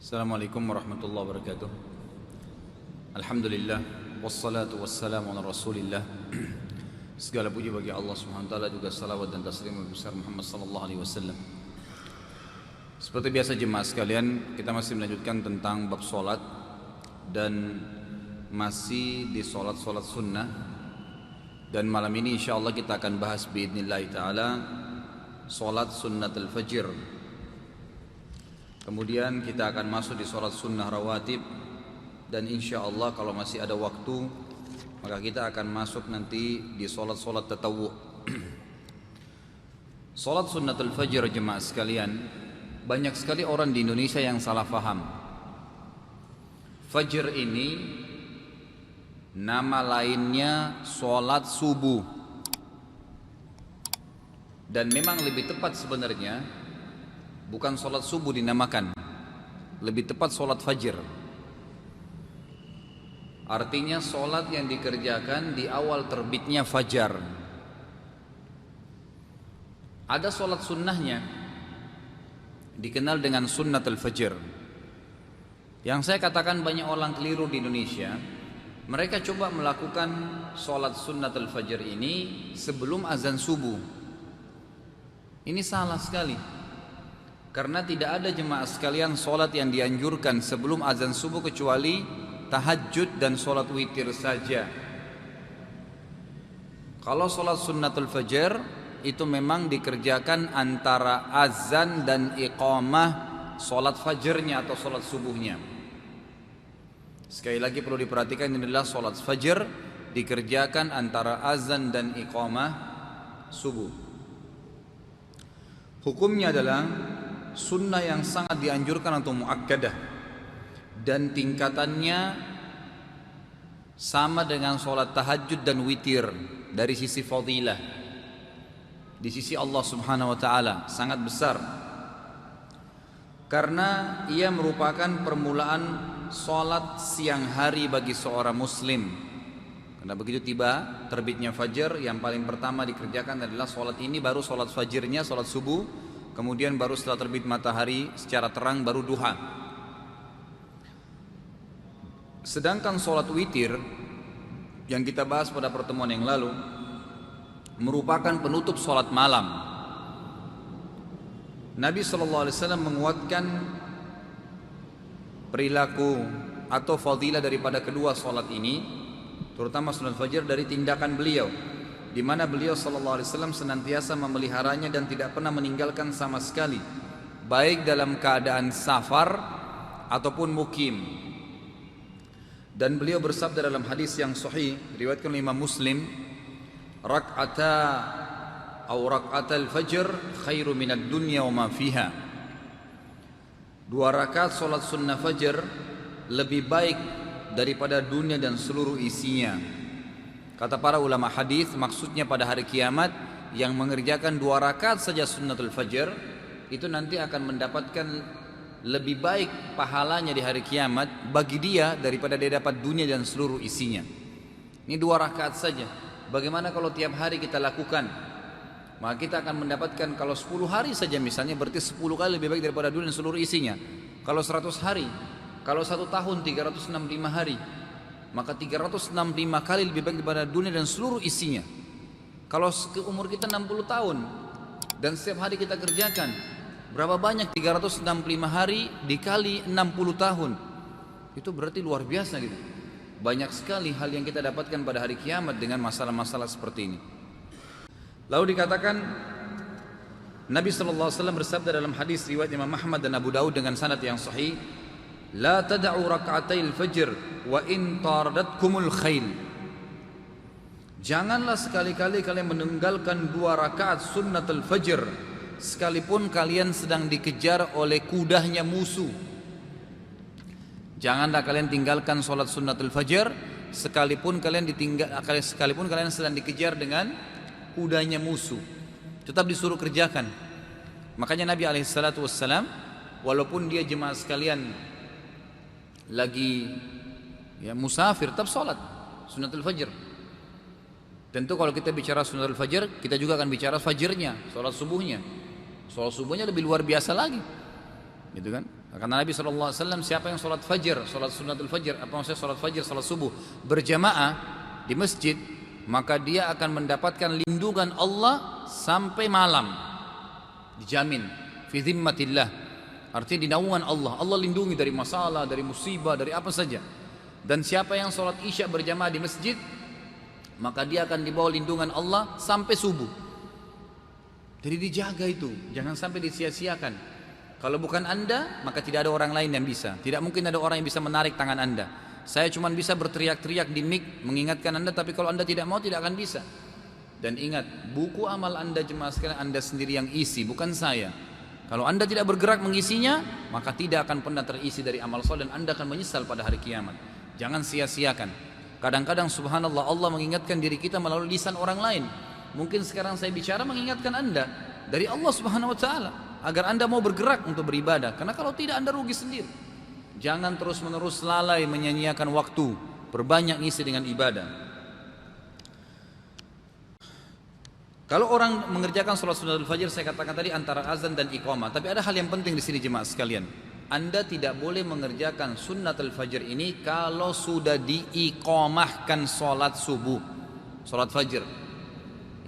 Assalamualaikum warahmatullahi wabarakatuh. Alhamdulillah wassalatu wassalamu ala Rasulillah. Segala puji bagi Allah Subhanahu wa taala, juga salawat dan taslim besar Muhammad sallallahu alaihi wasallam. Seperti biasa jemaah sekalian, kita masih melanjutkan tentang bab salat dan masih di salat-salat sunnah. Dan malam ini insyaallah kita akan bahas biidznillah taala salat sunnatul fajr. Kemudian kita akan masuk di sholat sunnah rawatib. Dan insya Allah kalau masih ada waktu, maka kita akan masuk nanti di sholat-sholat tatawwu'. Sholat sunnatul fajr jemaah sekalian, banyak sekali orang di Indonesia yang salah faham. Fajr ini nama lainnya sholat subuh. Dan memang lebih tepat sebenarnya bukan sholat subuh dinamakan, lebih tepat sholat fajr. Artinya sholat yang dikerjakan di awal terbitnya fajar. Ada sholat sunnahnya, dikenal dengan sunnatul fajr. Yang saya katakan banyak orang keliru di Indonesia, mereka coba melakukan sholat sunnatul fajr ini sebelum azan subuh. Ini salah sekali. Karena tidak ada jemaah sekalian sholat yang dianjurkan sebelum azan subuh kecuali tahajud dan sholat witir saja. Kalau sholat sunnatul fajr itu memang dikerjakan antara azan dan iqamah sholat fajrnya atau sholat subuhnya. Sekali lagi perlu diperhatikan, ini adalah sholat fajr dikerjakan antara azan dan iqamah subuh. Hukumnya adalah sunnah yang sangat dianjurkan atau muakkadah, dan tingkatannya sama dengan sholat tahajud dan witir dari sisi fadilah. Di sisi Allah Subhanahu wa taala sangat besar, karena ia merupakan permulaan sholat siang hari bagi seorang muslim. Karena begitu tiba terbitnya fajar, yang paling pertama dikerjakan adalah sholat ini, baru sholat fajrnya, sholat subuh. Kemudian baru setelah terbit matahari secara terang baru duha. Sedangkan sholat witir yang kita bahas pada pertemuan yang lalu merupakan penutup sholat malam. Nabi SAW menguatkan perilaku atau fadilah daripada kedua sholat ini, terutama sunat fajr, dari tindakan beliau, di mana beliau SAW senantiasa memeliharanya dan tidak pernah meninggalkan sama sekali, baik dalam keadaan safar ataupun mukim. Dan beliau bersabda dalam hadis yang sahih riwayatkan oleh Imam Muslim, rak'atal fajr khairu minad dunya wa ma fiha. 2 rakaat salat sunnah fajr lebih baik daripada dunia dan seluruh isinya. Kata para ulama hadis, maksudnya pada hari kiamat yang mengerjakan 2 rakaat saja sunnatul fajr itu nanti akan mendapatkan lebih baik pahalanya di hari kiamat bagi dia daripada dia dapat dunia dan seluruh isinya. Ini 2 rakaat saja. Bagaimana kalau tiap hari kita lakukan? Maka kita akan mendapatkan, kalau 10 hari saja misalnya, berarti 10 kali lebih baik daripada dunia dan seluruh isinya. Kalau 100 hari, kalau 1 tahun 365 hari, maka 365 kali lebih baik daripada dunia dan seluruh isinya. Kalau umur kita 60 tahun dan setiap hari kita kerjakan, berapa banyak 365 hari dikali 60 tahun? Itu berarti luar biasa gitu. Banyak sekali hal yang kita dapatkan pada hari kiamat dengan masalah-masalah seperti ini. Lalu dikatakan, Nabi SAW bersabda dalam hadis riwayat Imam Ahmad dan Abu Daud dengan sanad yang sahih, la tad'u rak'atil fajr wa in taradatkumul khail. Janganlah sekali-kali kalian meninggalkan 2 rakaat sunnatul fajr sekalipun kalian sedang dikejar oleh kudanya musuh. Janganlah kalian tinggalkan salat sunnatul fajr sekalipun kalian sedang dikejar dengan kudanya musuh. Tetap disuruh kerjakan. Makanya Nabi SAW, walaupun dia jemaah sekalian lagi musafir, tetap sholat sunnatul fajr. Tentu kalau kita bicara sunnatul fajr, kita juga akan bicara fajrnya, sholat subuhnya. Sholat subuhnya lebih luar biasa lagi, gitu kan? Karena Nabi SAW, siapa yang sholat fajr, sholat sunnatul fajr, apa maksudnya sholat fajr, sholat subuh berjamaah di masjid, maka dia akan mendapatkan lindungan Allah sampai malam, dijamin, fi zimmatillah, artinya di naungan Allah. Allah lindungi dari masalah, dari musibah, dari apa saja. Dan siapa yang sholat isya berjamaah di masjid, maka dia akan dibawa lindungan Allah sampai subuh. Jadi dijaga itu, jangan sampai disia-siakan. Kalau bukan Anda, maka tidak ada orang lain yang bisa. Tidak mungkin ada orang yang bisa menarik tangan Anda. Saya cuma bisa berteriak-teriak di mic mengingatkan Anda, tapi kalau Anda tidak mau, tidak akan bisa. Dan ingat, buku amal Anda jemaah sekalian, Anda sendiri yang isi, bukan saya. Kalau Anda tidak bergerak mengisinya, maka tidak akan pernah terisi dari amal soleh, dan Anda akan menyesal pada hari kiamat. Jangan sia-siakan. Kadang-kadang subhanallah, Allah mengingatkan diri kita melalui lisan orang lain. Mungkin sekarang saya bicara mengingatkan Anda dari Allah subhanahu wa ta'ala, agar Anda mau bergerak untuk beribadah. Karena kalau tidak, Anda rugi sendiri. Jangan terus-menerus lalai menyanyiakan waktu, perbanyak ngisi dengan ibadah. Kalau orang mengerjakan sholat sunnatul fajr, saya katakan tadi antara azan dan iqamah. Tapi ada hal yang penting di sini jemaah sekalian. Anda tidak boleh mengerjakan sunnatul fajr ini kalau sudah diiqamahkan sholat subuh, sholat fajr.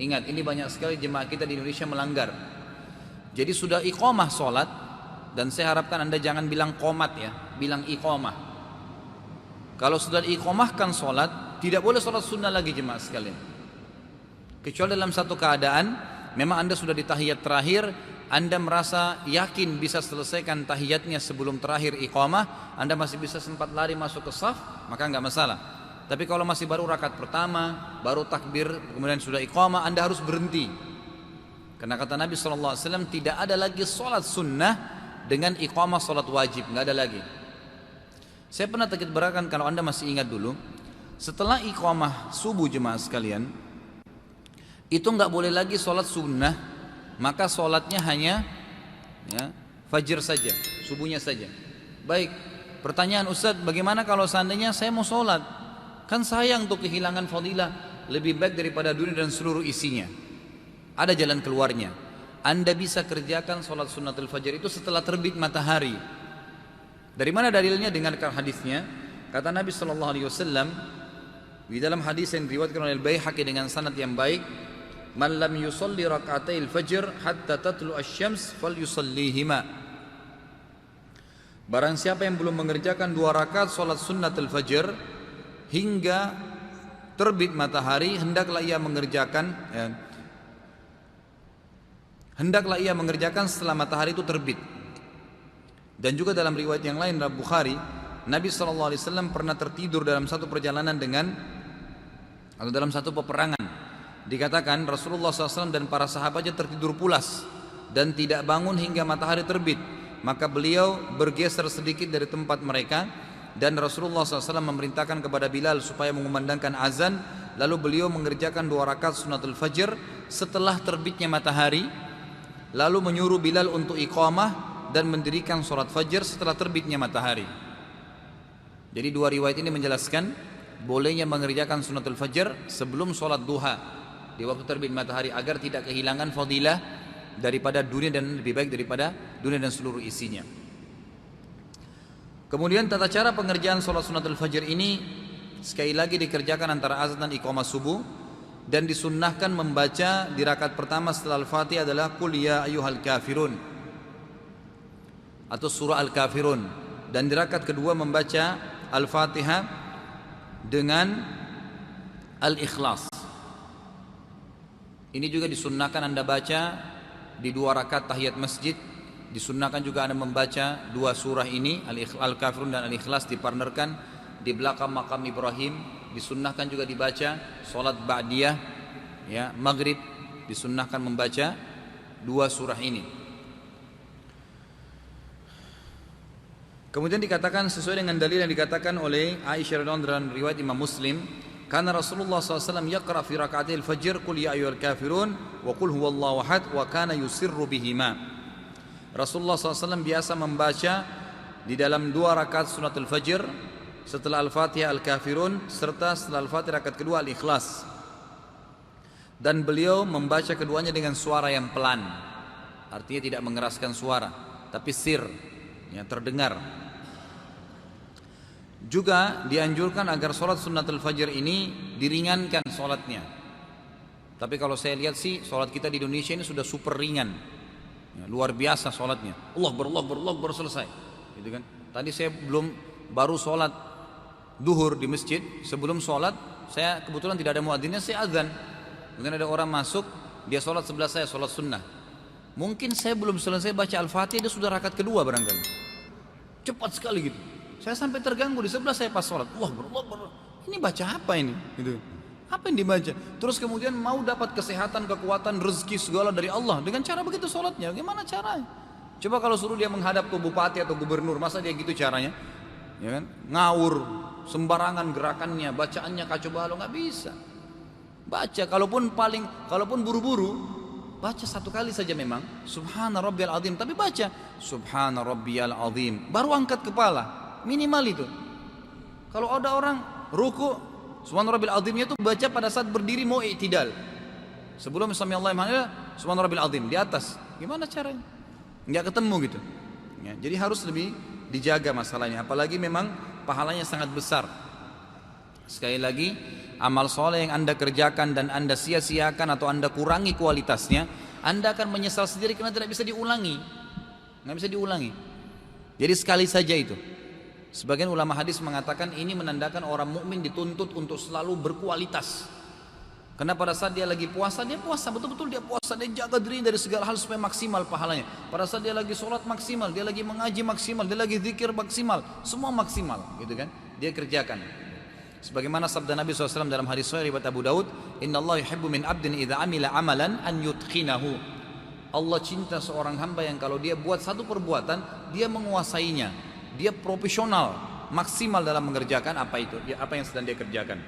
Ingat, ini banyak sekali jemaah kita di Indonesia melanggar. Jadi sudah iqamah sholat, dan saya harapkan Anda jangan bilang qomat ya, bilang iqamah. Kalau sudah iqamahkan sholat, tidak boleh sholat sunnah lagi jemaah sekalian. Kecuali dalam satu keadaan, memang Anda sudah di tahiyat terakhir, Anda merasa yakin bisa selesaikan tahiyatnya sebelum terakhir iqamah, Anda masih bisa sempat lari masuk ke saf, maka enggak masalah. Tapi kalau masih baru rakaat pertama, baru takbir, kemudian sudah iqamah, Anda harus berhenti. Karena kata Nabi SAW, tidak ada lagi sholat sunnah dengan iqamah sholat wajib, nggak ada lagi. Saya pernah takut berakan, kalau Anda masih ingat dulu, setelah iqamah subuh jemaah sekalian, itu nggak boleh lagi sholat sunnah, maka sholatnya hanya ya, fajr saja, subuhnya saja. Baik, pertanyaan Ustadz, bagaimana kalau seandainya saya mau sholat? Kan sayang untuk kehilangan fadilah, lebih baik daripada dunia dan seluruh isinya. Ada jalan keluarnya. Anda bisa kerjakan sholat sunnatul fajr itu setelah terbit matahari. Dari mana dalilnya? Dengarkan hadisnya. Kata Nabi SAW di dalam hadis yang diriwayatkan oleh Al-Baihaqi dengan sanad yang baik, "Man lam yusalli rak'atail fajr hatta tatlu asy-syams falyusallihima." Barang siapa yang belum mengerjakan 2 rakaat sholat sunnatul fajr hingga terbit matahari, hendaklah ia mengerjakan setelah matahari itu terbit. Dan juga dalam riwayat yang lain dalam Bukhari, Nabi SAW pernah tertidur dalam satu perjalanan atau dalam satu peperangan. Dikatakan Rasulullah SAW dan para sahabatnya tertidur pulas dan tidak bangun hingga matahari terbit. Maka beliau bergeser sedikit dari tempat mereka, dan Rasulullah SAW memerintahkan kepada Bilal supaya mengumandangkan azan. Lalu beliau mengerjakan 2 rakaat sunnatul fajr setelah terbitnya matahari, lalu menyuruh Bilal untuk iqamah dan mendirikan sholat fajr setelah terbitnya matahari. Jadi 2 riwayat ini menjelaskan bolehnya mengerjakan sunnatul fajr sebelum sholat duha di waktu terbit matahari, agar tidak kehilangan fadilah daripada dunia dan lebih baik daripada dunia dan seluruh isinya. Kemudian tata cara pengerjaan sholat sunnatul fajr ini sekali lagi dikerjakan antara azan dan iqamah subuh, dan disunnahkan membaca di rakaat pertama setelah Al-Fatihah adalah Qul ya ayyuhal kafirun atau surah Al-Kafirun, dan di rakaat kedua membaca Al-Fatihah dengan Al-Ikhlas. Ini juga disunnahkan Anda baca di 2 rakaat tahiyat masjid. Disunnahkan juga Anda membaca 2 surah ini, Al-Kafirun dan Al-Ikhlas, dipartnerkan di belakang makam Ibrahim. Disunnahkan juga dibaca salat ba'diyah ya, maghrib, disunnahkan membaca 2 surah ini. Kemudian dikatakan sesuai dengan dalil yang dikatakan oleh Aisyah radhiyallahu anha dalam riwayat Imam Muslim, karena Rasulullah SAW yaqra fi raka'atil fajr Qul ya ayyuhal kafirun wa qul huwallahu ahad wa kana yusirru bihima. Rasulullah SAW biasa membaca di dalam 2 rakaat sunatul fajr setelah Al-Fatihah Al-Kafirun, serta setelah Al-Fatihah rakaat kedua Al-Ikhlas. Dan beliau membaca keduanya dengan suara yang pelan, artinya tidak mengeraskan suara, tapi sir, ya, terdengar. Juga dianjurkan agar sholat sunnatul fajr ini diringankan sholatnya. Tapi kalau saya lihat sih sholat kita di Indonesia ini sudah super ringan, ya, luar biasa sholatnya. Allah Akbar selesai, gitu kan. Tadi saya baru sholat duhur di masjid. Sebelum sholat saya kebetulan tidak ada muadzinnya, saya azan. Kemudian ada orang masuk, dia sholat sebelah saya, sholat sunnah. Mungkin saya belum selesai baca Al-Fatihah, dia sudah rakaat kedua barangkali. Cepat sekali gitu. Saya sampai terganggu di sebelah saya pas sholat. Allah Akbar. Ini baca apa ini? Gitu. Apa yang dibaca? Terus kemudian mau dapat kesehatan, kekuatan, rezeki segala dari Allah dengan cara begitu sholatnya. Gimana caranya? Coba kalau suruh dia menghadap ke bupati atau gubernur, masa dia gitu caranya? Ya kan? Ngawur, sembarangan gerakannya, bacaannya kacau balau, nggak bisa. Baca, kalaupun buru-buru, baca satu kali saja memang. Subhana rabbiyal azim, tapi baca Subhana rabbiyal azim. Baru angkat kepala. Minimal itu. Kalau ada orang ruku, Subhana rabbil azimnya itu baca pada saat berdiri mau i'tidal. Sebelum sami Allahu liman hamidah, Subhana rabbil azim di atas. Gimana caranya? Enggak ketemu gitu. Ya, jadi harus lebih dijaga masalahnya. Apalagi memang pahalanya sangat besar. Sekali lagi, amal soleh yang Anda kerjakan dan Anda sia-siakan atau Anda kurangi kualitasnya, Anda akan menyesal sendiri karena tidak bisa diulangi. Nggak bisa diulangi. Jadi sekali saja itu. Sebagian ulama hadis mengatakan ini menandakan orang mukmin dituntut untuk selalu berkualitas. Karena pada saat dia lagi puasa, dia puasa betul-betul, dia puasa, dia jaga diri dari segala hal supaya maksimal pahalanya. Pada saat dia lagi sholat maksimal, dia lagi mengaji maksimal, dia lagi zikir maksimal, semua maksimal, gitu kan? Dia kerjakan. Sebagaimana sabda Nabi SAW dalam hadis sahih riwayat Abu Daud, Inna Allah yuhibbu min abdin idza amila amalan an yutqinahu. Allah cinta seorang hamba yang kalau dia buat satu perbuatan, dia menguasainya. Dia profesional, maksimal dalam mengerjakan apa yang sedang dia kerjakan.